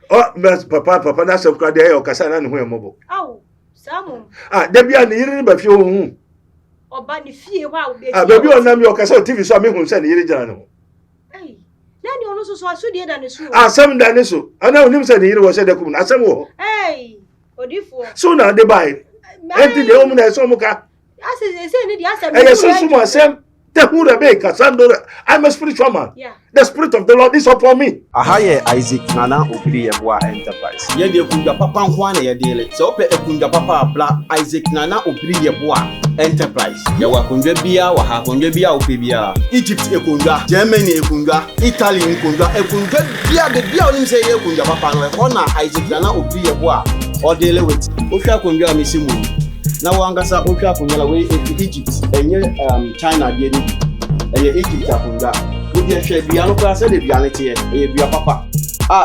Oh, papa na some crowd there o kasa na ne ho emobo. Aw, Samu. Da bia ne yiri ba fie ho hu. Oba ne fie wa obi. Baby onam yo kasa TV so me hu se ne yiri jana no. Hey. Nani ono so aso de da ne so. Asem da ne so. Ana onim se ne yiri wo se da kum na asem wo. Hey. Odifo. So na de bai. Enti de o mu na so mu ka. Say ni di asem. So mu asem. I'm a spiritual man. Yeah. The spirit of the Lord is upon me. Ahaye Isaac Nana Obiri Yeboah Enterprise. Ye de kunja papa nkwane ye dele. Se ope ekunja papa abla Isaac Nana Obiri Yeboah Enterprise. Ye wa kunja bia wa ha kunja bia ope bia. Egypt ekunja, Germany ekunja, Italy ekunja bia de bia onim se ye kunja papa no e kona Isaac Nana Obiri Yeboah o dele with. Ofia kunja misimu. Na wangasa ofia kunja la we Egypt enye China de ni. Eye Egypt akunja. We dey bia no class de bia nete eye bia papa.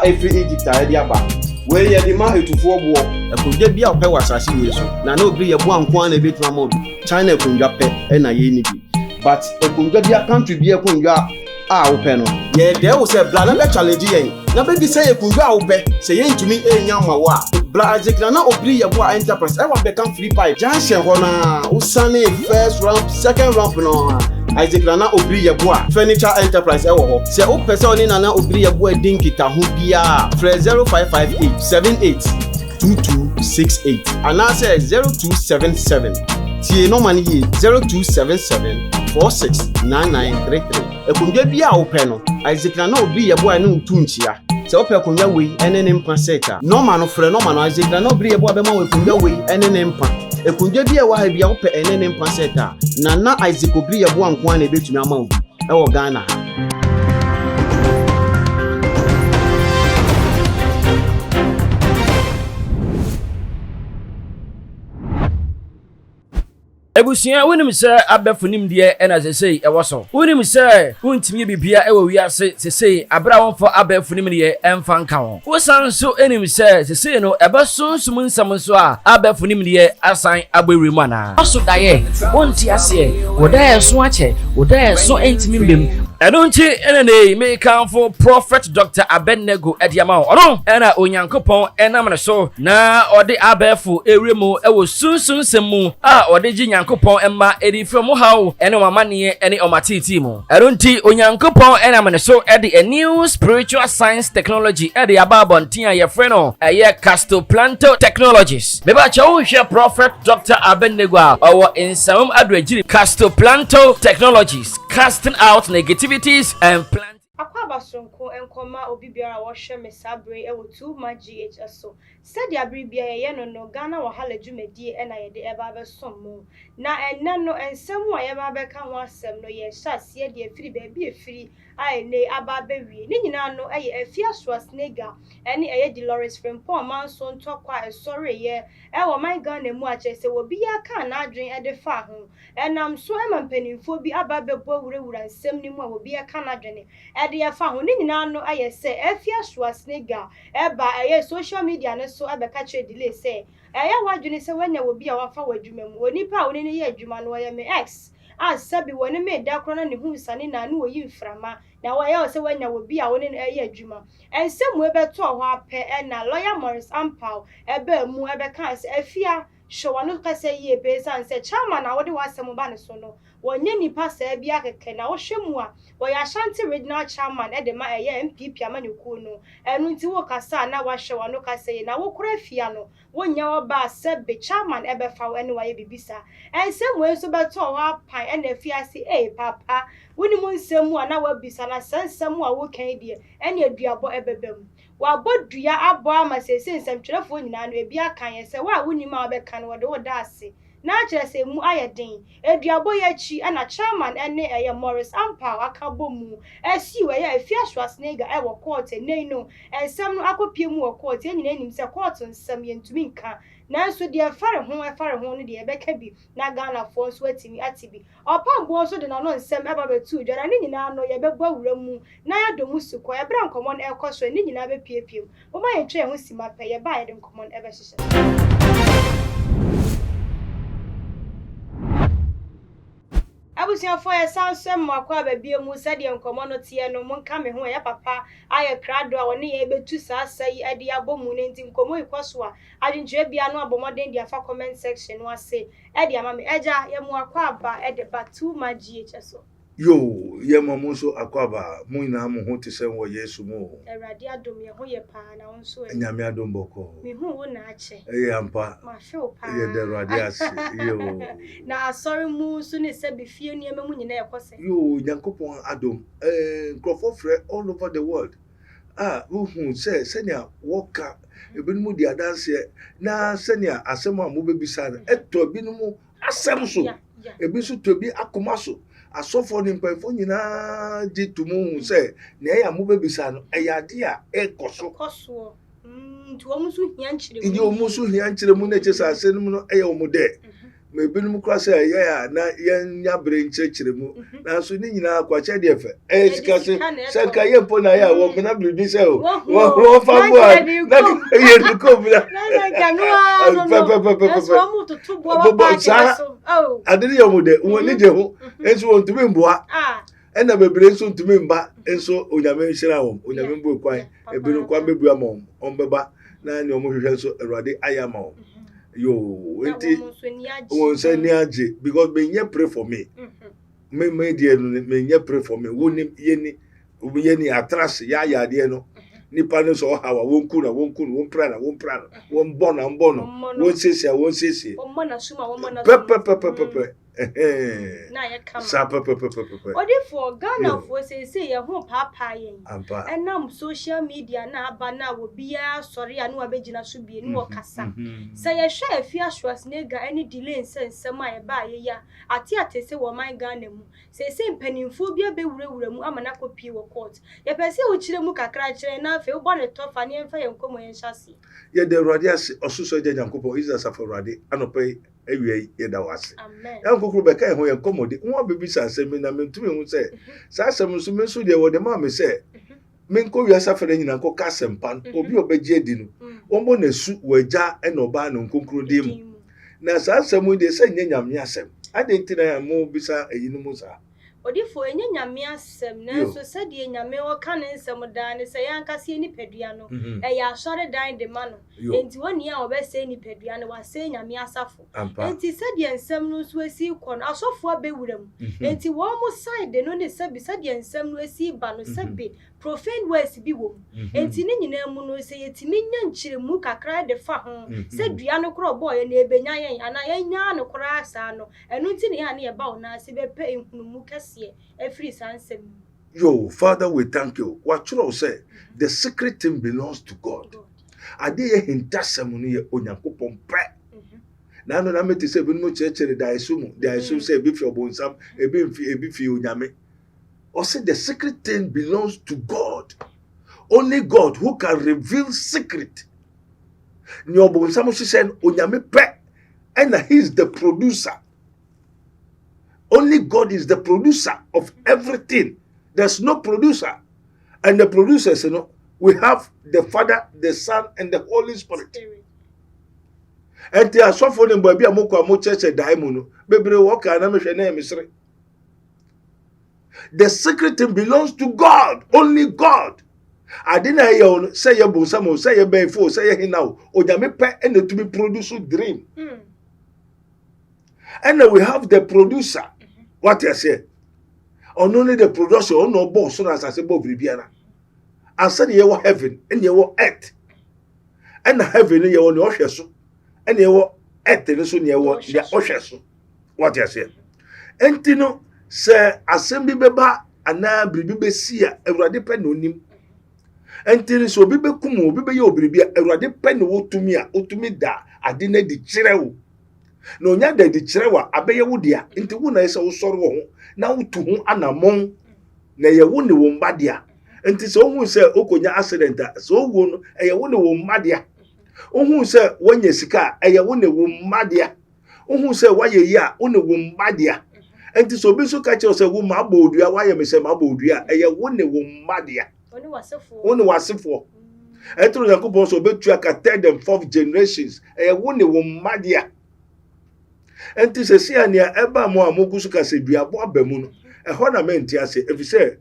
Every Egypt a dey aba. We ye di ma etufo bo. Ekunja bia ope wasase we so. Na Obiri Yeboah nkwan na betima mo. China ekunja pe na ye ni bi. But ekunja bia country bia ekunja ope no. Ye dey wo say bla na be challenge yen. Na be bi say ekunja ope. Say ye ntumi enya ma wa. Bla Isaac Nana Obiri Yeboah Enterprise. I want become free pipe. Junction ho na. Usane first round, second round no. Isaac Nana Obiri Yeboah Furniture Enterprise ewo ho. Se o pese oni Nana Obiri Yeboah din kita ho bia. Fre 0558 78 2268. Ana say 0277. Tie no mani ye 0277 469933. Ekunja bia ope no. Isaac Nana Obiri Yeboah no tunchia. Se ope kunja we ene mpa seta. No man no fre no man Isaac Nana Obiri Yeboah be ma we kunja we ene mpa. Ekunja bia wa ha bia ope ene mpa seta. Nana Isaac Obiri Yeboah nkwan na betumi ama obi ewo Ghana ha. Ebusia wonim se abefunim de ena sesei ewoso wonim se wontimi bibia ewo wiase sesei abra wonfo abefunim de emfa nka ho wosan so enim se sesei no ebesonsum nsam so a abefunim de asan abewremu ana so daye wonti ase wodaye so ache wodaye so entimi mbem Edonchi enene me kanfo prophet Dr. Abennego ediama ono ena onyankopon enamne so na ode abefu ewremu ewo sunsun semu a ode ji nyankopon emma edifremu hawo ene mamane ene omatiti mu edonchi onyankopon enamne so ede a new spiritual science technology ede ababontin a yefre no eye castoplanto technologies me ba chawo hwe prophet Dr. Abennego a owo ensam adwagiri castoplanto technologies casting out negativities and plant Akwabasonko enkoma obi biara wo hwe mesabre ewo 2 ma GHS so said ya bribia ye no Ghana wahala dwumadi e na ye de eba be sommo na enna no ensemu a ye ba be ka ho asem no ye hyase de afiri ba bi afiri ai ne aba be wie ni nyina no eye Afia Swasnega ene eye Dolores Frempon manso ntokwa esore ye ewo my Ghana mu a chese wo bia ka na adwen e de fa ho enam so emampanimfo bi aba be bo wurawura nsem ni mu a wo bia ka na adwene ede ye fa ho ni nyina no aye se Afia Swasnega eba eye social media no so abeka che delay se eye wadwene se wanya wo bia wafa wadwuma mu onipa oni ne ye adwuma no ye me x asabi woni me da kro na ne hu sane na ne oyi mframa na wo ye se wanya wo bia woni ne ye adwuma ensemu ebeto ho ape na lawyer Morris Ampao ebe mu ebeka se Afia Schwar no ka se ye be san se chairman na wo de wasem ba ne so no wonye nipa se bia keke na wo hwemu a wo ya Ashanti regional chairman e de ma eye MPP amanyuku no enu nti wo kasa na wa Schwar no ka se na wo kura Afia no wonya wo ba se be chairman e be fa wo ene wa ye bibisa ensemu enso beto ho apan e na Afia se papa woni mu nsemu a na wa bisa na sensemu a wo kan die ene aduabo ebebem wa bodua abo ama sese nsɛmtwerɛfo nyina no ebi akan ye se wa woni ma obɛkan wo de wo da ase na kyerɛ se mu ayɛden aduabo ya chi ana chairman ene eye Morris Ampao akabo mu asi we ya Afia Swasnega e wo court nei no ensɛm no akopie mu wo court nyina nim se court nsɛm yentumi nka nanso de efare ho no de ebeka bi na Ghana fo so atimi atibi opambo so de na no nsɛm eba betu dwara ne nyina no ye bebo awura mu na ya do musuko ye bra nkomon e koso ne nyina be piepiem wo ma ye twe ho sima pe ye ba ye de nkomon e be hyehye for a sound some more baby mu said the commonality and no one coming home ya papa I crowd or near able to say at the abomun in Como Quaswa. I didn't be no more than the comment section was say Eddie Mammy Edja Yamua Quaba at the batu my GHSO. Yo, Yamamuso Aquaba, Muina Muhuti Sen wa Yesu mo. A radia dum ya hoye pa na onso e. Nyame adomboko. Me hu wo na ache. Ampa. Ma show pa. Ye de radiasi. Yo. Na sorry mu so ne se be fie niam mu nyina yakose. Yo, Nyankopon adom. Nkrofo frɛ all over the world. Who say senia woka ebinumu di adanse na senia asɛm a mo bebisa na eto binumu asɛm so. Ebi so to bi akoma so. Asofo ni mpafo nyina di tumu se na ya mo bebisa no eyade a ekoso nti wo musu hia nkyire mu ndi wo musu hia nkyire mu na kyesa ase no no eya wo mo de me binum kra se ya na nya bre nkyire mu na so ni nyina kwache de fe sika se ka ye po na ya wo na bribi se o wo fa bo na ye du ko bla na kanwa no so mu tutu bo wa pa so adiri yo mo de woni je ho enso won tumi mboa ena bebre enso ntumi mba enso onyame nhira wo onyame mbo kwan ebinu kwa bebu amom ombeba na ni omo hwehwe so erade ayama wo yo enti won say ni age because me nye pray for me me die no me nye pray for me woni yeni atras ya de no nipa no so hawa won kuna won prana won bona won sesia won mona suma won mona pe na ya kama sa pe odi for Ghana for say ye ho papa yen enam social media na aba na wo bia sori anu abegina so bie ni wo kasa say ye hwe Afia Schwarzenegger any delay nsensem a ye ba ye ya ate se wo man Ghana mu say mpanimfo bia be wurawura mu amana kopie wo court ye pese wo kire mu kakra kire na afi wo bone tofa ne emfa ye nkomo ye nhase ye de radias osuso je Nyankopon is a for radi anope ewie ye da wase amen yankokro be kai ho ye komode won bebisa asem na mentumi hu se sa asem so me so de wo de ma me se menko wi asafere nyina nko kasem pan obi obegye di no won na su waja ena oba no nkonkro di mu na sa asem de se nyanyame asem ade ntina ya mo bisa eyinu mu sa odi fo enye nyame asem na so sade nyame wo ka ne nsem da ne se yankase ni padua no ya asore dan de ma no enti woni a obese ni padua ne wase nyame asafo enti sade nsem no so asi kon asofo abewuram enti wo mo side no ne sabi sade nsem no asi ba no sabi profane words bi wo enti ni nyina mu no se yetimi nya nkyire mu kakra de fa ho se dua no kro boy na ebenya yen ana yenya no kra asa no enu nti ne ya ne ba ona se be pe ehunu mu every sansem. Yo, Father, we thank you. What you say, the secret thing belongs to God. Ade ye hintasemuni ye Onyankopon pre. Na no na meti se binu chechere da isumu say ebi fi obonsam, ebi fi onyame. Or say the secret thing belongs to God. Only God who can reveal secret. Ni obonsam so say onyame pre, and he is the producer. Only God is the producer of everything. There's no producer. And the producers, we have the Father, the Son, and the Holy Spirit. And they are so for them, baby, church daimono. Baby, walk and the secret thing belongs to God. Only God. I didn't hear say your bonsamo, say your before, say your now. Or you may pay and to be produce dream. And then we have the producer. What you say? On only the producer, on no boss, so as I say, Bob Ribiana. I said, you were heaven and you were earth. And heaven, you were no and you were earth, and so you were the ocean. What you say? And Tino say, assembly beba, and now Bibi Sia, a radipen on him. And Tino so Bibi Kumu, Bibi Yobribia, a radipen to me da, I didn't the chireo. No nya de chirewa abeye wodia nti wo na ese wo soro wo na wotu ho anamon na ye wo ne wo mbadea nti so hu se okonya accident so wo no eye wo ne wo mbadea hu se wanya sika eye wo ne wo mbadea hu se waye yi a wo ne wo mbadea nti so bi so ka che se wo ma bodua waye me se ma bodua eye wo ne wo mbadea woni wasefo etro Yakobon so betu aka third and fourth generations eye wo ne wo mbadea enti se sia nea eba mo amogu so ka se duabo abamu no ehɔ na menti ase efise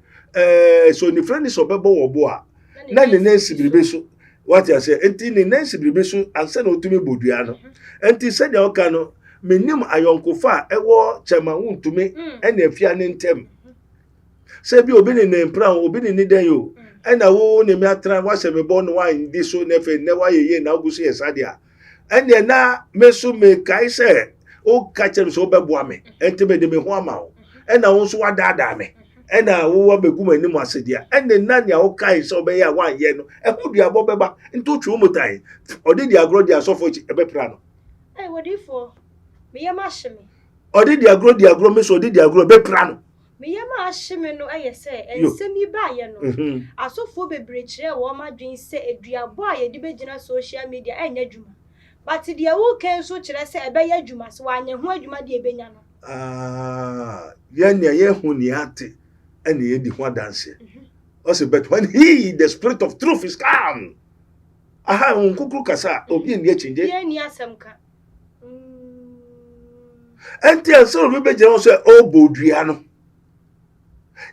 so ni friend so bebo wo bo a na ne nansi biribe so what you say enti ne nansi biribe so anse na otumi bodua no enti se dia oka no menim ayonkofa ewo chema Wuntumi ena Afia ne ntem se bi obi ne nempra obi ne den yo ena wo ne mi atra wa se me bo no wa ndi so na fe ne wa ye na oguso ye sadia ene na meso me kai se o ka chere so beboa me enti be de me ho ama wo ena wo so wa dada me ena wo begu manim asedia ene na nya wo kai so be ya wan ye no e hu duabo beba nto twu mutai odi di agro di asofo chi ebe pra no wodi fo me yama hye odi di agro me so odi di agro be pra no me yama hye me no aye se ensem yi ba ye no asofo bebre kire wo ma dwen se eduabo a ye di begina social media enya dwuma but dia wo ken so kire se ebe ya dwuma se wa anya ho adwuma de ebenya no ye hu ni ate ene ye di ho dance also but when the spirit of truth is come aha unkukuru kasa obi ni echinje ye ni asem ka enti ansoro bi be jere so o bodua no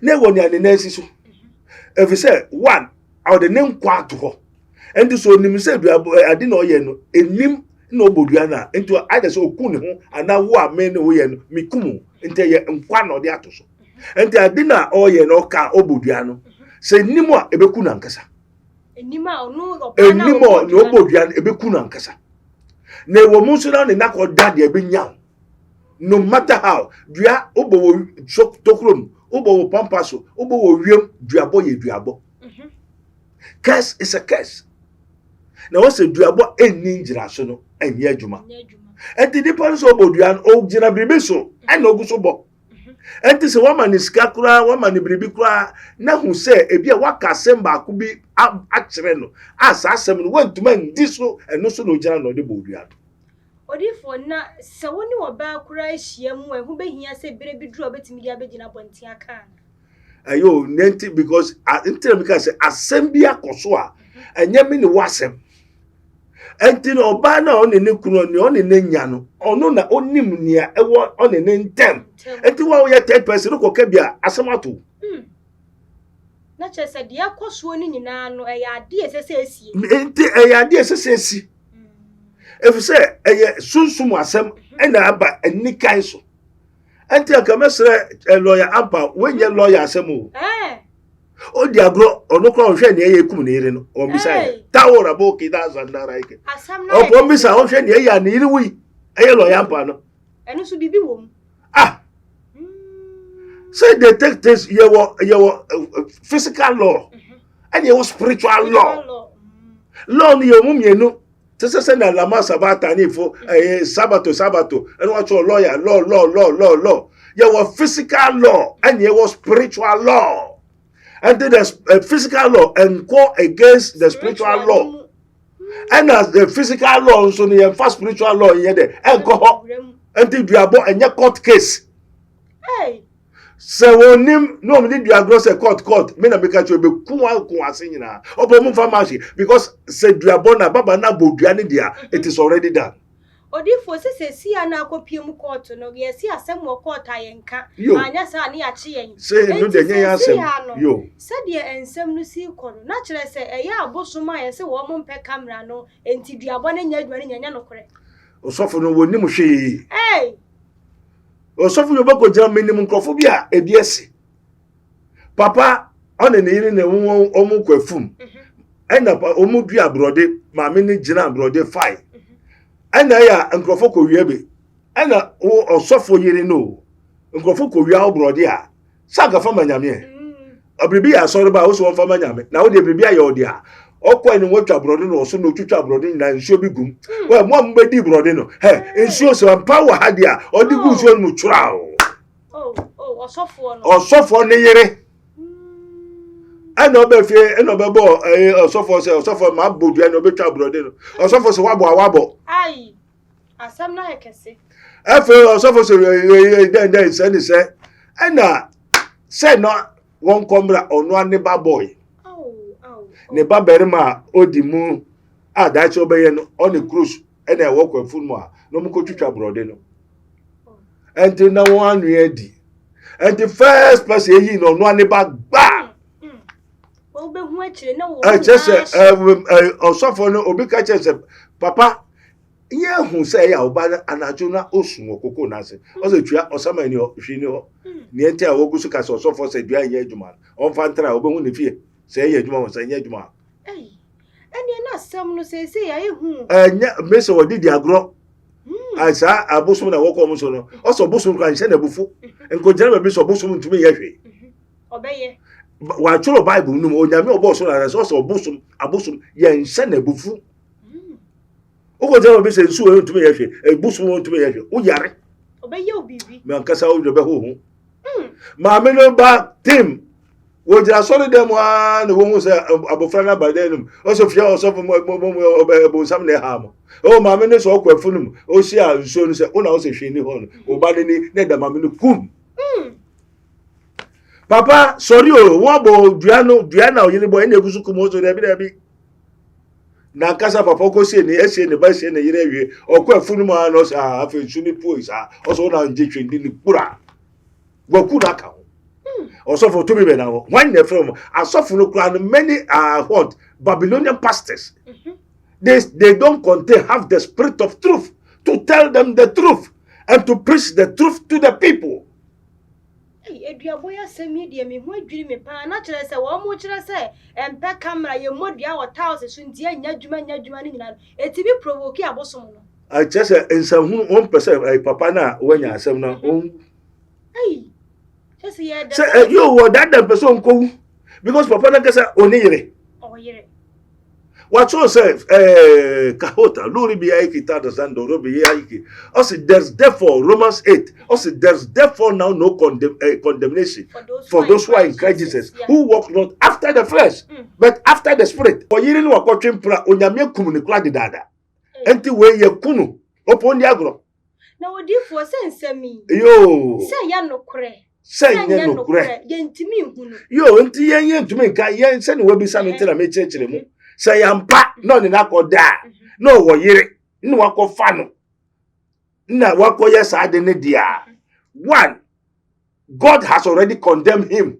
na wo ni ane na asiso if you say one out the name kwa to ho enti so nim say ade na oye no enim na obodua na enti either so oku ne ho ana wo ame ne wo ye no mikumu enti ye nkwa na ode ato so enti ade na oye no ka obodua no se nimu a ebeku na nkasa enima onu opana enimo no obodua ebeku na nkasa na wo mu so na ne nakọ dade ebenya no matter how dua obo chok tokrom obo pampaso obo wiem duabo ye duabo curse is a curse na wo se duabo eni ngira so no enye adwuma enti di pan so obodua no o gina biribi so ana oguso bo enti se wama ni skakura wama ni biribi kura na hu se ebi a waka semba akubi akire no asa asem no wantuma ndi so eno so no gina no de bodua odifo na se woni oba kura ahia mu ehu behia se bere bidru obetimi dia begina bontia kan ayo nenti because until because asem bia koso a enye me ni wasem enti no oba na oni ne kunu ni oni ne nya no ono na onim nia ewo oni ne ntem enti wa wo ye third person ko ka bia asem ato na chese dia koso ni nyina no eya ade esese esie enti eya ade esese esi if say eye sunsum asem ena aba enikai so enti aka mesre lawyer ampa wenye lawyer asem o di agro ono kro hwe ne eye kum ne ire no o misai tawora bo ki da zandara ike o bo misa o hwe ne eye ne ire wi eye lawyer ampa no eno so bibi wom say detectives ye wo physical law and ye wo spiritual law ni ye mumienu tese na lama sabata ni fo sabato and what your lawyer law ye wo physical law and ye wo spiritual law and the physical law and go against the spiritual law and as the physical law so the first spiritual law ye there and go and the duabo and your court case so wonim no me do agro se court me na beka cho be ku ase nyina obo mu pharmacy because se duabo na baba na bodua ne dia it is already done odifo se si ana akopiem court no ye si asem wo court ayenka anya sa ne ya che yen say no de nya asem yo se de ensem no si kono na kire se eya abosoma ye se wo mo mpe camera no enti duabo ne nya adware nya no kore osofo no wonim hwe osofu yo bako jam minim nkrofo bia ebiese papa one ne yiri ne won omu kwafum ena omu dua abrode ma me ne gina abrode 5 ena ya nkrofo ko wiebe ena osofu yiri no nkrofo ko wia abrode a saga fama nyame abribi ya soro ba wo so fama nyame na wo de bribi ya odi a okwa ni wotwa brode no so no twitwa brode na nsuo bi gum we mo mbedi brode no nsuo so power ha dia odi gu nsuo mu twra osofo ne yere ana obefie ana obebo osofo ma bodu ana obetwa brode no osofo so wabo ai asam na hekese efe osofo so den se ana se no won komra onu aneba boy ne baberima odimu adachi obeye no on the cruise ena e work with mu a no mu ko twitwa brode no and now one ready. And the first person he no one back ba. Well, be who actually no. I just also for no obi ka say papa yeah who say ya oba anajo na osun okoko na se. O se tua osama ni o hwi ni ho. Ni enti a wogu ka so for say dua nya adwuma. On fa ntra obi hu ne fie. Say ya adwuma won say nya adwuma. Any na sam no say ya hu. Nya me so odi di agro. Asa abosom na woko omuso no. O so bosom kan hye na bufu. Enko jana be so bosom ntumi ye hwe. Obeye. Wa choro Bible num onyame obo so na so bosom abosom ye nhye na bufu. Uko jana be se nsu e ntumi ye hwe. Bosom ntumi ye hwe. Wo yare. Obeye obibi. Me ankasa wo be ho ho. Ma me no ba tim. Wo jira sori dem wa na wo hu se abofra na ba denum. O so fia o so bo sam na ha mo. O ma me ne so kwa funum. O si a nso no se wo na wo se hwe ni ho no. O ba ni na da ma me no kum. Papa, sorry o, wo bo duana o yele bo ene gusu kum o so da bi. Na kasa papa ko se ni ese ni ba se ni yire wie. O kwa funum a no sa afa nsu ni pois a. O so na nje twendi ni kura. Wo ku na ka. Osofo to be now. When they from Asofo no kura many are what Babylonian pastors. They don't contain have the spirit of truth to tell them the truth and to preach the truth to the people. Edua boya semi de me ho adwiri me pa na kire se wo mo kire se empe camera ye modua wo house so ntia nya dwuma ni nyina etibi provoke abosom no. I just ensam hu 1% papa na wanya asem na just here say you what that person ko because papa na kasa oni yire. Oh yire. What so say kahota lori bi aiki tada sando robi aiki. Also there's therefore Romans 8. Also there's therefore now no condemnation for those who are in Christ Jesus, who walk not after the flesh but after the spirit. For yiri no akotwe mpra onyame kum ne kla de dada. Enti we ye kunu opon di agro. Na odifo se nsami. Yo. Se ya nokure. Say yen no kure. Yentimi hunu. Yo enti yen ntumi nka yen se ne wabi sa me tira me chechire mu. Say yampa no ni nakoda. No wo yire. Ni wakofa no. Na wakoye sa de ne dia. One, God has already condemned him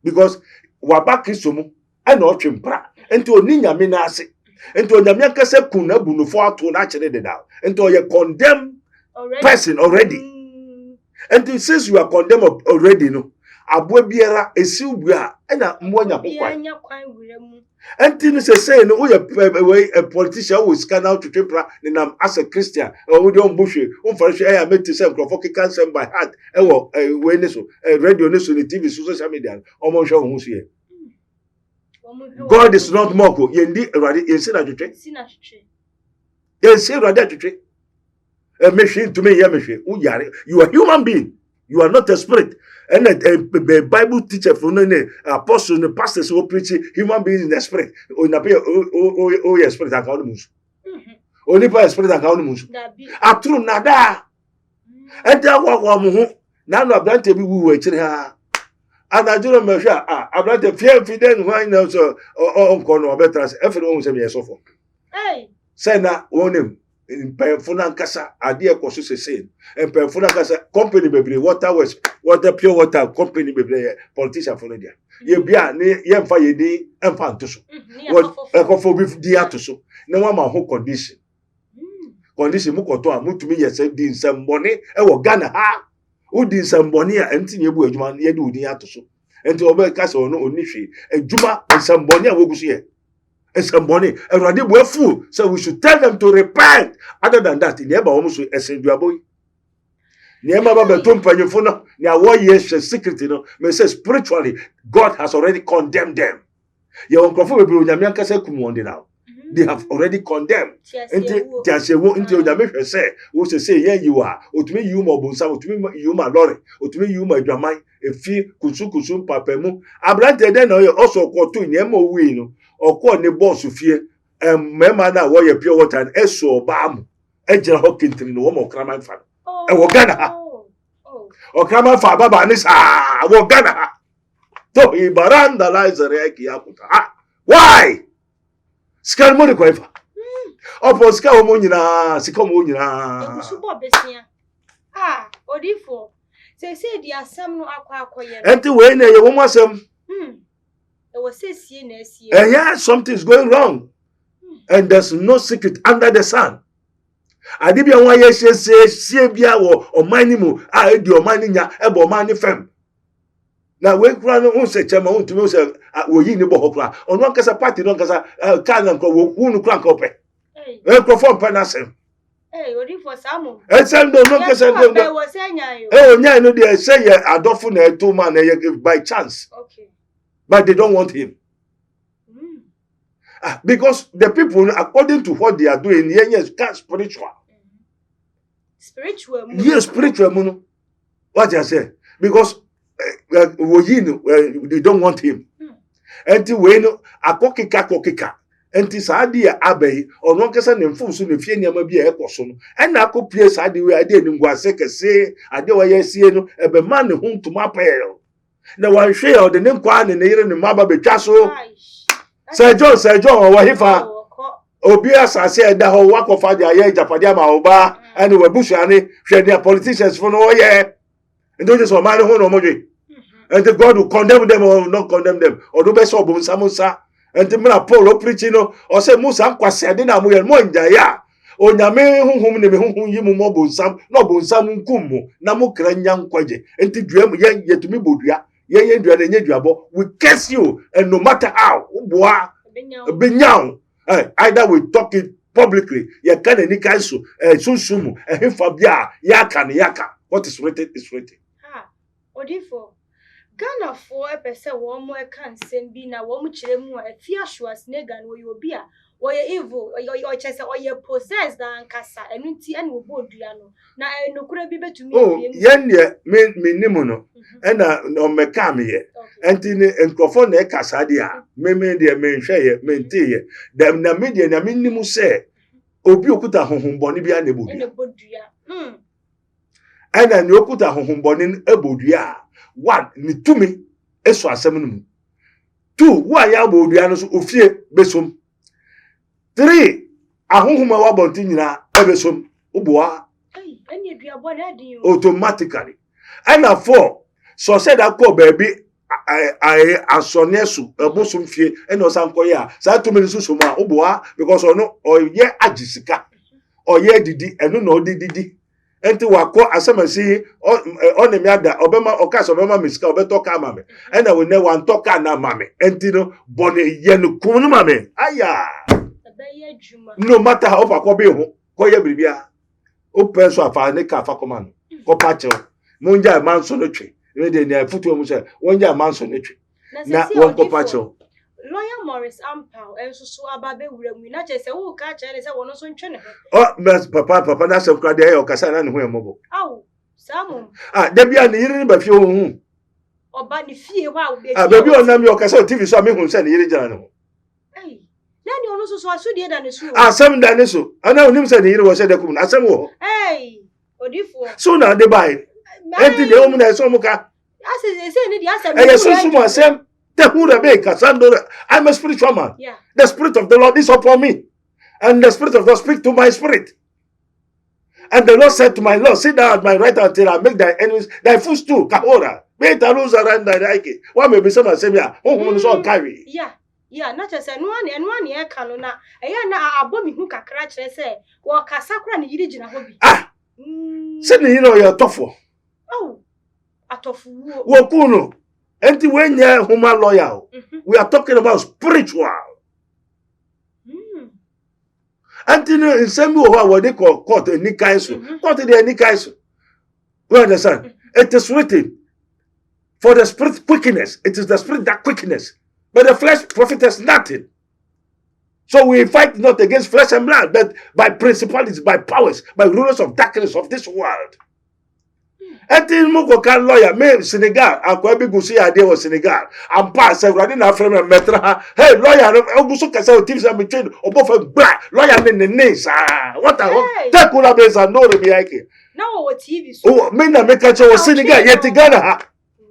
because waba Kristo mu and o twempra. Enti oni nyame na ase. Enti onyame akase kun na bunufo ato na kire de da. Enti o ye condemn person already. And since you are condemned already, no, abwe biara esiu a na mwonya hokwan. And tin say no a politician who is can out to tripra nam as a Christian or we don't bush I made to say crofok can send by heart we ne so radio ne so TV social media omo show hu so God is not moko yendi rade yensi na twetwe yensi rade twetwe machine to me machine you are human being, you are not a spirit. And a Bible teacher for no apostle the pastors who preach human beings in the spirit o spirit account mus only by spirit account mus atru nada and that wa mo ho na no abrante bi wu akire ha anajuro me hwa abrante fiden why now so on kono obetrans every one say me so for say na wonim Pefuna Kasa, Adia Kosu Sen, and Pefuna Kasa, company baby, water pure water, company baby, politician for India. Ye bia, ye fa ye di, and fantuso. What a cophobia diatuso. No one my whole condition. Condition Mukoto, Wuntumi, yes, did some money, and Ghana ha. Who did some money, and tin ye would man, ye do diatuso. And to obey Castle no nishi, and Juma and some money will see. And some money, and Radi were fool, so we should tell them to repent. Other than that, in Yaba almost a send boy. Niema Baba Tumpanyfuna, Nia 1 year secret, may say spiritually, God has already condemned them. Your uncle Yamianka say Kumundi now. They have already condemned. Into Yamisha say, who say, yeah, you are, or to me, you more bonsa, to me, you my lorry, or to me, you my dramai, a fee, Kusukusum, Papemu. Abrante then also called to Nemo Wino, or call the boss of fear. Memana warrior pure water and eso bam. Angel Hawkins in the woman of Kraman fan. And Wagana. Or Kraman fa Baba Nisa Wagana. So he baranda lies a reiki akuta. Why? Skalmoni Quaver. Opo Skamunina, Sikomunina. Odifo. Say the asam no akwa. Enti we na ye wo asem. It was says year. And yeah, something is going wrong. And there's no secret under the sun. Adibia wa ye se bia wo omanimu edi omaninya ebo omani fem. Na we kura no se chema untumi se wo yi ni bo hokra. Ono nkasa party no nkasa kan nko wo unu kura nko pe. E perform penasem. Odi for Samu. Send no nkasa dem. There was anya yo. Onya no dey say ye adofo na eto man na ye by chance. Okay. But they don't want him. Because the people, according to what they are doing, yes, spiritual. Spiritual. Yes, spiritual. What I say? Because they don't want him. And when a kokika, and Tisadia Abbey, or no person in full soon if you be a person. And I could place I didn't go say, I do I see a man whom to my pale. Now one share the name Kwan and the Maba Bechaso. Sir John, what if I Obias I said that whole work of Fadia Japadiama Oba and we Bushani, share their politicians for no year. And don't just a man who no moji. And the God will condemn them or not condemn them, or do best of Samusa, and the Mila Polo preaching or say Musa Quasadina Moinja ya. O Yame whom you mobile some, no bonsam kumu, Namu Kranyang Kwaje, and to dream yet to me Budia. Ye we curse you, and no matter how, Binyao, either we talk it publicly, ye can any council, Susumu, and him Fabia, Yaka. What is written is written. Odifo. Ghana for a person one more can send be na one chilemu a Schwar negan where you be or you evil or chest or you possess than Casa and will board Diano. Now I no could be to me. Oh, yen me nimono, and no mecami, and in Crofon Casadia, me dear men share, men tea, them na media na minimum say, Obiokuta home bonibia nebudia. And an yokuta home bonin ebodia. One, ni tumi eso asem. Two, why ya bodianos ofie besom. Three, ahunhuma wa bonti nyina ebesom. Uboa. Automatically. And four, so said that call baby I asonesu ebosum fie and osanko ya. Sa 2 minutes suma uboa because ono oye ajisika. Oye didi eno no didi. Enti wako asemasi onemiada obema okas obema miska obetoka mame ena we ne wan toka na mame enti no bone yenu kunu mame aya no matter how fa ko be ho ko ye bibia o penso afa ne ka fa koma no ko pache monja manso no twe we de na futu mu se wonja manso no twe na won ko pache Lawyer Morris Ampao and so ababe wuramu na che se wo ka che ne se wono so ntwe ne oh mes papa na se kra de o kasa na ne ho emobo aw Samu da bia ne yiri ba fie ho hu oba ne fie wa wo be baby onam yo kasa TV so me hu se ne yiri jana ne ho na ni ono so aso de da ne so asem da ne so ana onim se ne yiri wo se da kum asem wo odifo so na de bai enti de o mu na so mu ka ase ne di asem so mu asem. I'm a spiritual man. Yeah. The Spirit of the Lord is upon me. And the Spirit of God speaks to my spirit. And the Lord said to my Lord, sit down at my right hand until I make thy enemies thy footstool. Kahora. Beta lose around thy Nike. What may be some of them? Who carry? Yeah, not just one year canona. A bomb who can crash, say, or Casacra and Yidina hobby. Sydney, you know you're tough. Oh, a tough Wokuno. And when you're human loyal, we are talking about spiritual. And in some way, what they call court a Nikaisu, court the Nikaisu. You understand? It is written for the spirit quickness. It is the spirit that quickness, but the flesh profiteth nothing. So we fight not against flesh and blood, but by principalities, by powers, by rulers of darkness of this world. Eti moko kan lawyer me Senegal akwa bi gusi ade wo Senegal am pass everybody na frame metra hey lawyer oguso kasa o tips am train obofa bra lawyer ne sa what take una be sa no re bi ake now what TV so oh me na make cho Senegal yet Ghana ha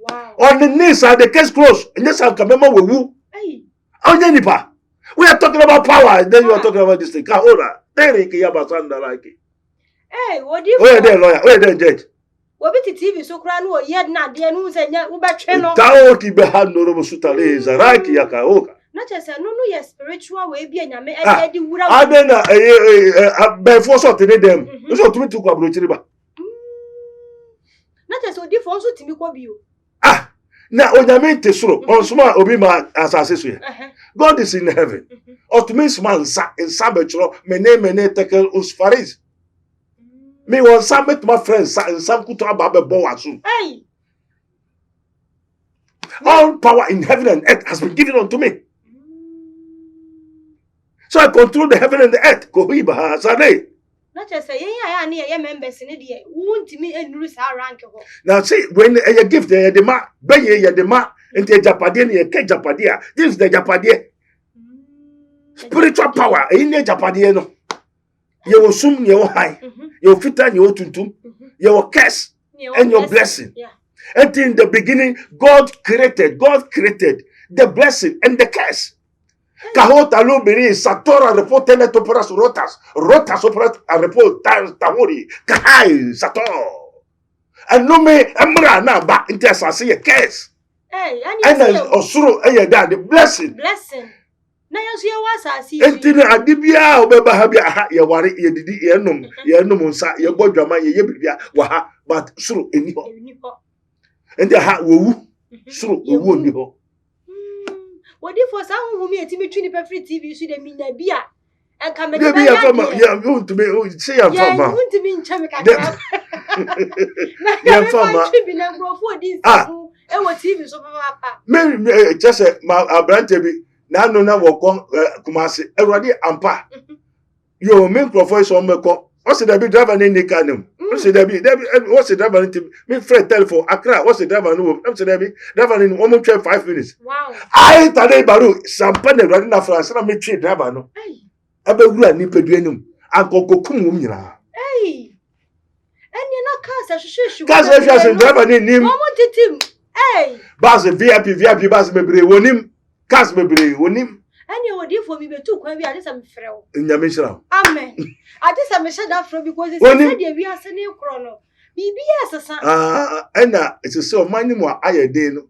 wow on the knees are the case close nyesa kamema wewu hey onye nipa we are talking about power then you are talking about this thing ka ora there ke ya basanda like hey what if where the lawyer where the judge Obi ti TV so kura no yed na de no se nya wo betwe no. Tawo ki be ha no ro sutale zaraki yakaoka. Na chese no ye spiritual we bi anyame e di wura. Adena be for so tene dem. So tumi tu kwa brochiri ba. Na chese odi fo so timi kwa bio. Na onyame te soro onsoma obi ma asase so ye. God is in heaven. Otumis man sa in sabetro mene tekel usfaris. Me want some with my friends and some kuto ababe boasu. Hey. All power in heaven and earth has been given unto me. So I control the heaven and the earth. Kohiba hasane. Not just say yeah near members in the Wuntumi enuru sa rank ho. Now see when you give the ma benye ya the ma into Japadia ni ke Japadia. This is the Japadia. Spiritual power in the Japadia no. You will sum your high. Your fita your tuntum. Your curse and your blessing. Yeah. And in the beginning, God created the blessing and the curse. Kahota lubiri satora repotene toporas rotas operat a report tamori kahai sator. And no me amra na ba intercession a curse. Hey, and osuro dad the blessing. Na yesu ye wasasi. Entine adibia obeba ha bia ha ye ware ye didi ye nom nsa ye bodwama ye bibia wa ha but suro eni ho. Ende ha wowu suro owu oni ho. Wodi for sa hu mi etimi twi ni free TV so de mi na bia enka me de bia ya Wuntumi say am fama ya Wuntumi ncha me kakra ya fama twi bi na grofo odi nsa e wo TV so papa me just ma abrante bi na no na woko kumase Ewrade ampa yo me grofo so meko o se da bi driver ni kanem o se da bi o se driver ni me friend telephone Accra o se driver no o se da bi driver ni o mo 5 minutes. Wow. Ai tade baru champagne Ewrade na France na me twi driver no abe wura ni peduanum ankokokum wum nyina. Hey. Eni na car se Car driver ni nim. Mo titim. Hey. Bas VIP bas mebre wonim. Cars mebre wonim. Eni wodi for mi betu kwan bi ade sa me frew. Nyame shira. Amen. Ade sa me shada fro because it said dey wi ase ne kro no. Bibi asesa. Ena it is so many more aye dey no.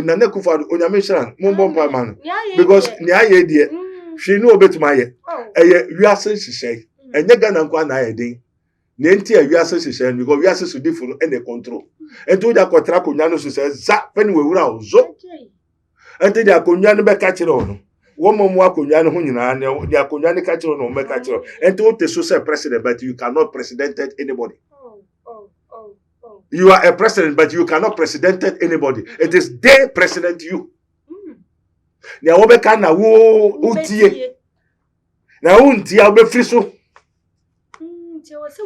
Na ne kufa onyame shira mo bompa man. Because ni aye dey. She no obetuma aye. Eye wi ase hihye. Enye Ghana nkwa na aye dey. Na enti wi ase hihye because wi ase so different and control. Enti o ja kotra konya no so say za pen we wura ozo. Enti dia konya no be ka kire ono. Wo momu akonya no ho nyina na dia konya ne ka kire no me ka kire. Enti o te so say president but you cannot presidented anybody. You are a president but you cannot presidented anybody. It is they president you. Na wo be ka na wo utie. Na untie wo be free so.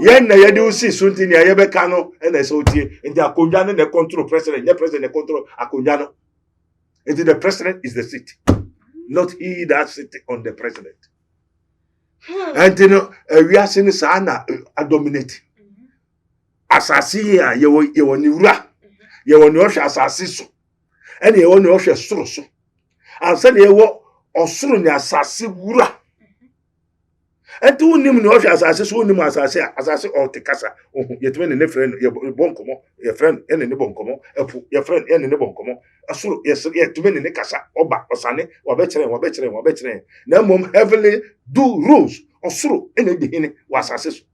Yen na yedi usi sunti ni ayebe kano ena so tie ndi akonja ne control president the president control akonja no. And the president is the seat, not he that sit on the president. And you know we are seeing sana dominate. Asasi ya ye woni wura ye woni ohwe asasi so ena ye woni ohwe soro so ansa na ye wo osoro ni asasi wura. And two nim no asase so nim asase o te kasa yetwe ne friend ye bonkomo ye friend ene ne bonkomo epu ye friend ene ne bonkomo asuru yetwe ne kasa oba osane wabekere na mom heavily do rules osuru ene de hine wasase so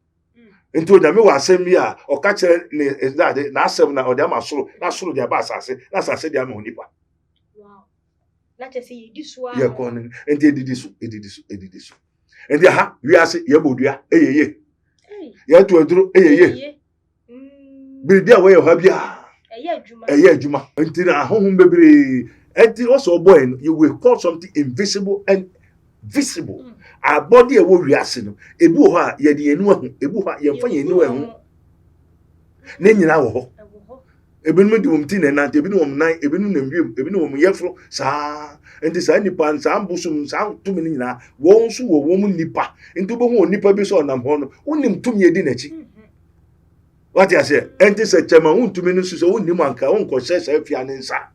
nti onyame wasem bi a o ka kire ne ezade na asem na o de ama suru na suru de ba asase na asase de ama onipa. Wow. Let us see this one. Ye kon nti edidi so and ha we are say ye bodua eyeye ye to aduro eyeye bibia we ha bia eye adwuma nti na ahohom bebre enti also boy you will call something invisible and visible. Our body e wo wiase no ebi ho a ye de enu ahu ebi ho a ye mfa ye enu ahu na nyina wo ho ebinum di wom ti na nante ebinum nan ebinum na wiem ebinum yefro saa enti saa nipa saa mbusum saa tumi ni nyina wo nso wo wom nipa enti bo ho nipa bi so nam ho no wonim tumi edi na chi what you say enti se chema wontumi no so wonim anka wonko hye Afia ne nsa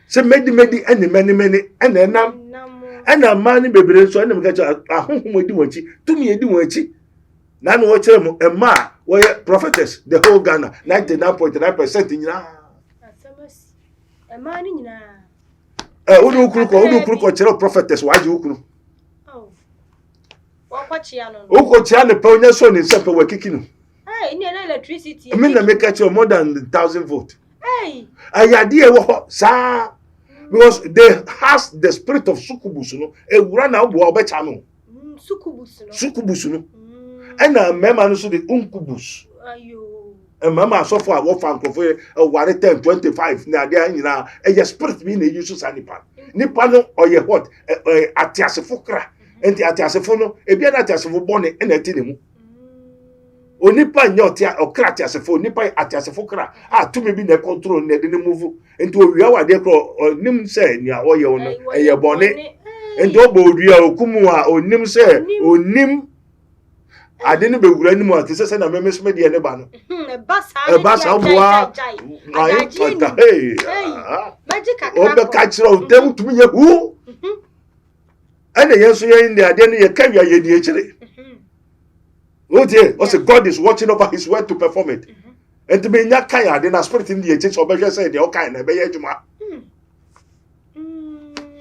se medi ene many ene ena mani bebre so ene mka cha ahohom edi wachi tumi edi wachi na no wo kire mo ema Well, prophetess, the whole Ghana, 99.9% in Ghana. A man in Ghana. Udu kuruko prophetess, why you kuru? Oh. What Chiano? Chiano, Pony, son, in Sepa were kicking. Hey, near electricity. I mean, I make it more than 1,000 volts. Hey. I idea what, sir. Because they has the spirit of sukubusuno, a run out of Betano. Sukubusuno. And a member so the uncubus. And mamma so far, what fan of a worry 10, 25, now there, you know, a spirit being a use of Nipan. Nipano or ye what, Atiasafukra, and the Atiasafono, a beer Atiasafo bonnet and a tinimu. O nipa nyotia o kratia se fo nipa atia se fo kra to me be na control na de move into owia wa de kro nim se nia oye ono eye bone ento obo odua okumu a onim se onim ade ne bewura nim a se na memesme de ne ba no e ba sa boa ai fanta hey magic akra o be ka kira o dem tumi ye hu ene yeso ye ndi ade ne ye kawia ye di ekire. Oh dear, also God is watching over his word to perform it. And to be not kaya, then a spirit in the church of Beja said, the kind of Bayajuma.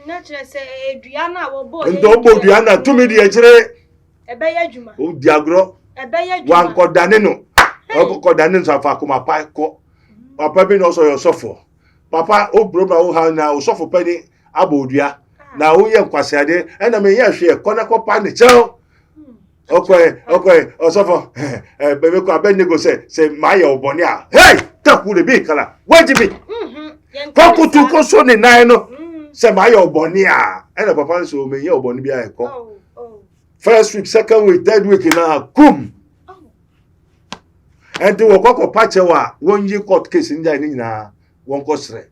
Naturally, say, Diana will boy. And double Diana to me the ejere. A Bayajuma. Oh, Diagro. A Bayajuma. One called Danino. Called Danins of Akuma Piko. Papa being also your suffer. Papa, oh, brother, oh, how now, suffer penny, Abodia. Now, we are Quasade, and I mean, yes, she a Conaco Panicho. Okay, Osofo, baby, ko Abednego say my obonia. Hey, talk with the big color. What you be? Koku tu ko so ni nine no. Say my obonia. And the papa so me your oboni bia e ko. First week, second week, third week na kum. And the woko patche wa won yi court case nja ni na won ko sre.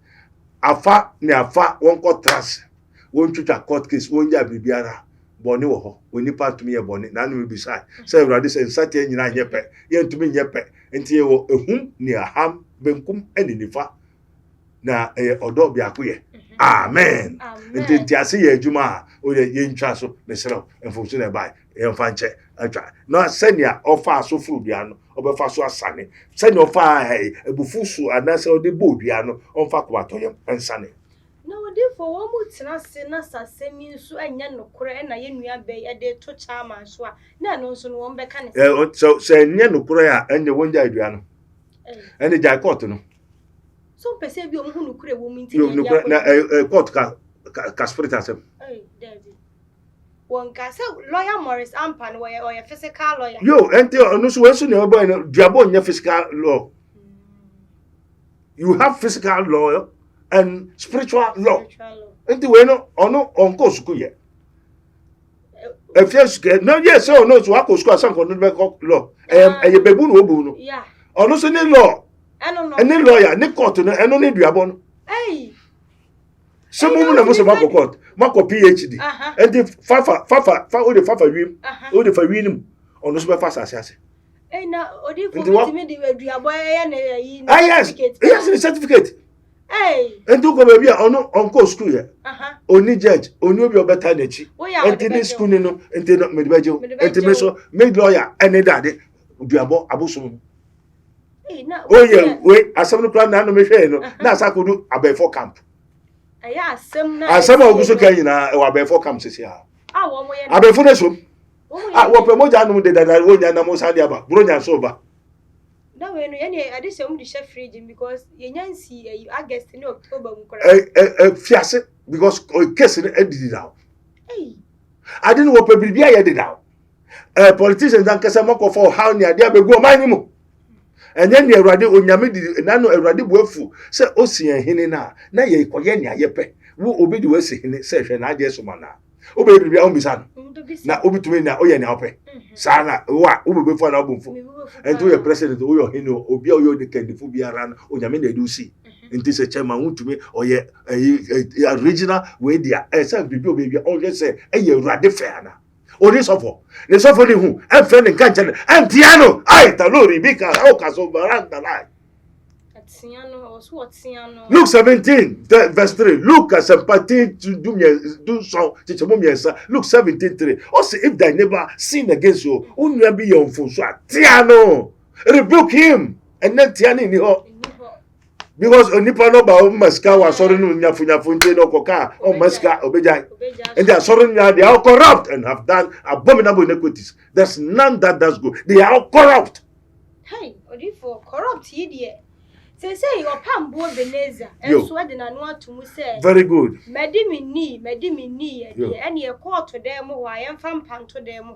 Afa ni afa won ko trans. Won twitwa court case won ja bibiara. Boni wo ho oni part me e boni na no be sai say Awurade say nsate nyina nyepe ye ntumi nyepe enti ye wo ehum ni aham benkum eni nifa na odo biako ye amen enti ase ye adwuma o ye ntwa so me sero enfosu na bai ye mfa nche atwa na senia ofa so furu bia no obefa so asane senia ofa ebufusu anase ode bodua no onfa ko atoyem ensane. No, therefore, one would not say, Nasa, send me so and no cura and I knew bay a day to charm and Schwar. No, so one mechanic. So say, no cura and the one Diana and the Jacotono. So, perceive you who could a woman to court Casperitas. One castle, lawyer Morris Ampan, or a physical lawyer. You enter on no Western Diabon, your physical law. You have physical law. And spiritual law. And the way no on course kuye. If yes, no, yes, so no, so I could score some law. And a baboon obuno. Yeah. Or no, any law. And then lawyer, Nick Cotton, and only Diabon. Hey. Some woman was a Marco Court, Marco PhD. And the Fafa, the Fafa Rim, or the Farinum, on the super fast assassin. And now, or if you want me to do a boy and yes, the certificate. Hey, and do go baby on course school here. Only judge, only be better than she. And the school no, and they not made bejo, and the meso made lawyer, and a daddy, Diabo Abusum. Oh, yeah, wait, as some plan now, that's I could do a before camp. As some of us can or before camp says here. I before this one. I will promote Janu that I won't animals Adiaba, Brunia sober. No, any addition to chef region because you see, I guess in October. Fiasse because case edited out. I didn't want to be edited out. Politicians and Casamoko for how near there go minimum. And then you ready on Yamidi, Nano, a ready workful. Say, Ocean Hinina, na ye Koyania Yepe, who obey the West in it session, I guess, Mana. Obey the Ombisan. Now, Obi to me now, Oyan Alpe. Sana, what, Ubi before an album and to your president, Oyo Hino, Obio, the Candy Fubia ran, or Yamin, do see. And this a chairman to me, or ye, a regional way, the SL baby, always say, a year radifair. Or this offer. The suffering who, and friend and catcher, and Tiano, I, Talori, Bika, Okas over the line. Luke 17, verse 3. Luke as sympathy to do so. Luke 17, 3. Also, if thy neighbor sin against you, only be your fool. Tiano, rebuke him and then tiani ni ho because onipa no ba o maska wa sorry no nyafu nte no koka o maska obeja and they are sorry they are corrupt and have done abominable iniquities. There's none that does good. They are all corrupt. Hey, odifo corrupt here. Say your pambo Veneza and Sweden and want to say very good. Medimi ni and ye call to them who I am from pan to them.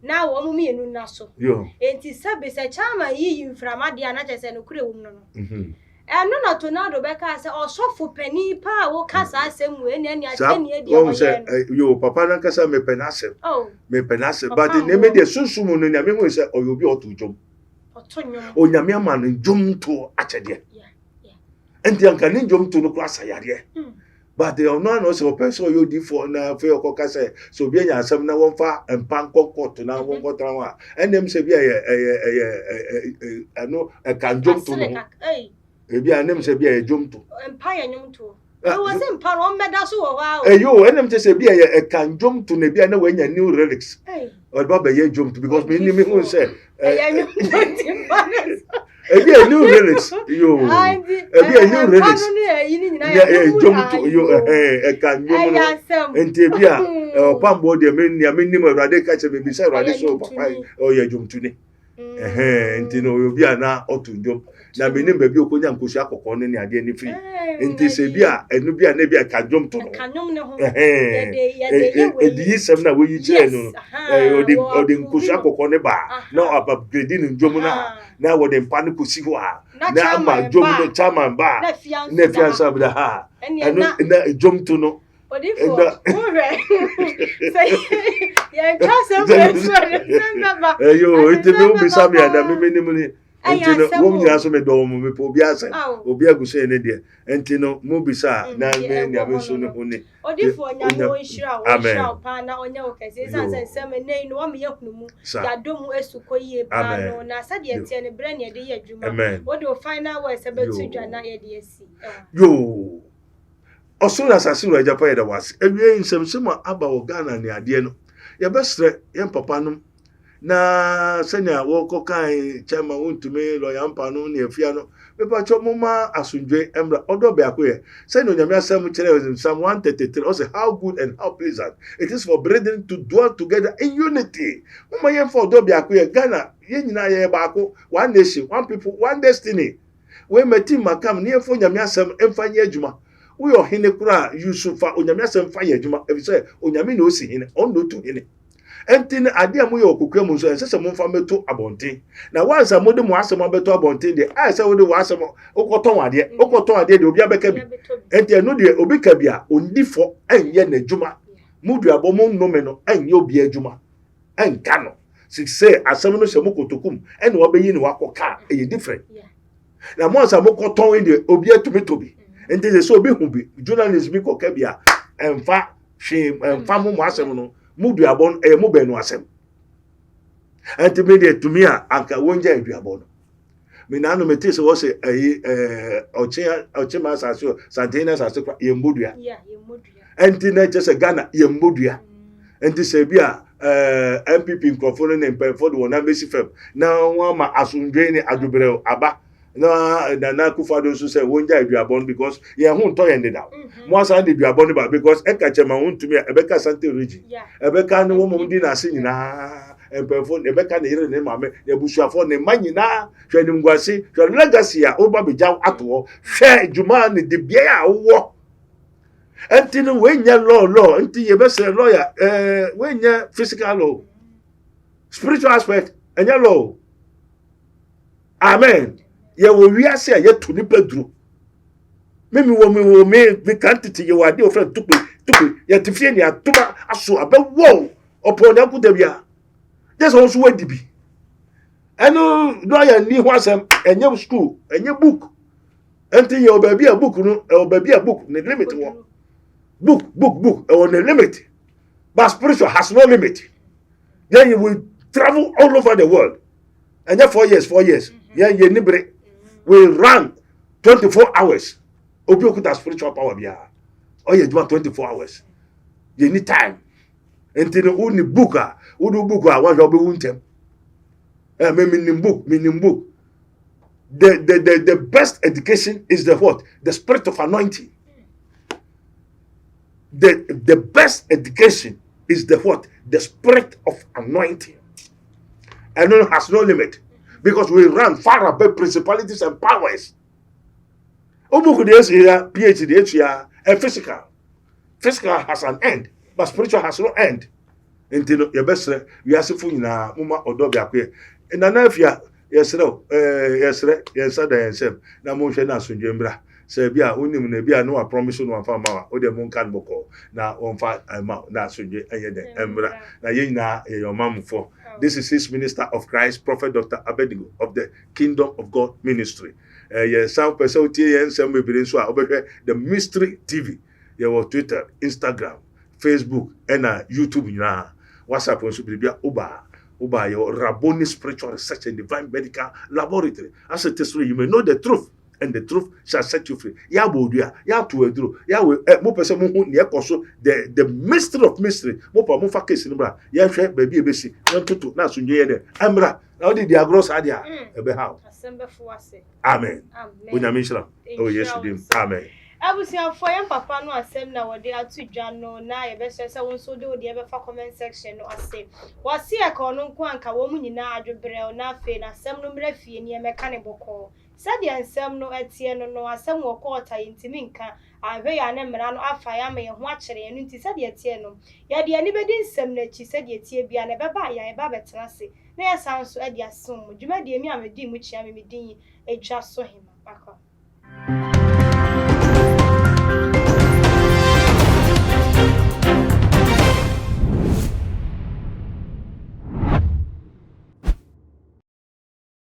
Now omumi enu naso. Enti sabe se chama yi inframadia na chese no kure wum no. Eno na tornado beka say osofo pani pa wo kasa asem we ni ani ateni e dia yo papa na kasa me penasem. Oh. Me penasem but the name de sunsumu no nyame hu say oyobi otujom. Onyame ama no dwom to achede. Enti anka ni dwom to no kura sayare. But they are not so person you di for na fe okoka say so bi anya asem na wonfa empan kokot na won kotra wa enem se bi ano e kan dwom to no e bi anem se bi dwom to empa ya nyom to e was empa ro meda so wo wa yo enem se bi e kan dwom to na bi na wanya new relics or baba ye dwom to because me ni me who say ya nyom to ebi a new relics yo ebi a new relics jom to yo kan jom enti ebi a pambo de me nim awrade ka che be say awrade so papa o ye jom to ni enti no obi a na otu jom na me nim baby okonya nkosu akokọ ne ade ni free enti se bi a enu bi a na bi a kan jom to no ye de yisem na we yi che no odi nkosu akokọ ne ba na upgrade ni jom na wo de mpan ko si ho a na ma jom no chairman ba na fiansa bra ha na jom to no odifo say ya trust remember yo it be be sami ada me ni entino wo nyina so me do mo me po obi ase obi aguso ne de entino mo bisa na me ni abeso ne honi odifo nya wo nshira pa na onya wo kase sanse seme nei no me yakunu mu ya domu esuko yie pa no na sade etie ne bre ne de ye adwuma wo do final words abetu dwa na ye de asi yo osura sasiru ajapa ye da was ewie nsemsema aba wo Ghana ne ade no ye besre ye papa no na senya wo kokan chama Wuntumi lo yampa no ne Afia no me pa cho moma asundwe emra odo be akoye senya onyame asem kire Psalm 133 also how good and how pleasant it is for brethren to dwell together in unity moma ye for odo be akoye Ghana ye nyina ye ba ako one nation one people one destiny we meti makam ne fo nyame asem emfanye adwuma we ohene kura Yusufa onyame asem fa ye adwuma e say onyame na osi hene on no to hene entin ade amu ye okukwa mu so ensese mo mfa meto abonten na wansa mo de mo asem abeto abonten de ai se wo de wasem okoton ade de obi abeka bi enti enu de obi ka bi a ondifo enye na adwuma mudu abomo nnome no enye obi adwuma enka no say asem no se mo kotokum ene obeyi ni wakoka e different na mo ansa mo koton de obi atumitobi enti se so obi hu bi journalist bi koka bi a emfa mo asem no mudu abon mo benu asem enti me de tumi a anka wonja aduabon me na no meti se wo se oche ma saso santena saso ye modua enti na je se Ghana ye modua enti se bia MPP nkrofo ne mpefo de wona mesi fem na wa ma asundwe ni adubre aba na kufado so say wonja aduabon because ye hu nto ye ndeda mo asa de aduabon ba because e ka chema Wuntumi ebeka sante region ebeka ne wo mom di na ase nyina empefo ebeka ne yire ne mame ye busuafo ne manyina hwe ne ngwase hwe legacy a oba beja ato hwe djuma ne de bia a wo enti no we nya law enti ye be say lawyer we nya physical law spiritual aspect enya law amen ye wo wiase a ye to nipa duro memi wo me Cant ye wade o friend tukpe ye tifie ni atuma aso abewo opon ya kuda bia just on so wadi bi eno do ya ni ho asem enye school enye book enti ye obabi a book no obabi a book ne limit wo book on the limit but spiritual has no limit then you will travel all over the world and 4 years yeah ye nibre we run 24 hours obi okuta spiritual power bia o ye 24 hours ye need time enti no uni book a wa hwe obi wuntem Meaning book. The best education is the what? The spirit of anointing. The best education is the what? The spirit of anointing. And it has no limit. Because we run far above principalities and powers. PhD, and physical. Physical has an end, but spiritual has no end. Until your best, we are suffering na muma odobi akwe. And then if you yes, na mo hwe na sunjembra. Say bia unim na bia no promise no amfa ma o de mon kan boko na onfa ma na sunje eye de embra na ye na your mamfo. This is his minister of Christ, Prophet Dr. Abedigo of the Kingdom of God Ministry. Some person the Mystery TV. Your Twitter, Instagram, Facebook, and YouTube. WhatsApp Uba your Rabboni Spiritual Research and Divine Medical Laboratory. As a testimony, you may know the truth, and the truth shall set you free. The mystery of mystery. Amen. Oh yes, amen. Abusiafo yam papa no asem na wode atu dwa no na ye be sese won so de odi e be fa comment section no ase wase e ka no nko anka wo mu nyina adwobrel na afe na asem no mra fie ni e meka ne boko sade ansem no atie no asem wo ko ota yintimi nka ahwe ya ne mra no afa ya me ho akere no nti sade atie no ya de ani bedi nsem na chi sade atie bia na beba ya e ba betena se na ya san so ade asom dwuma de mi amedi mu chia me medin edwa so hema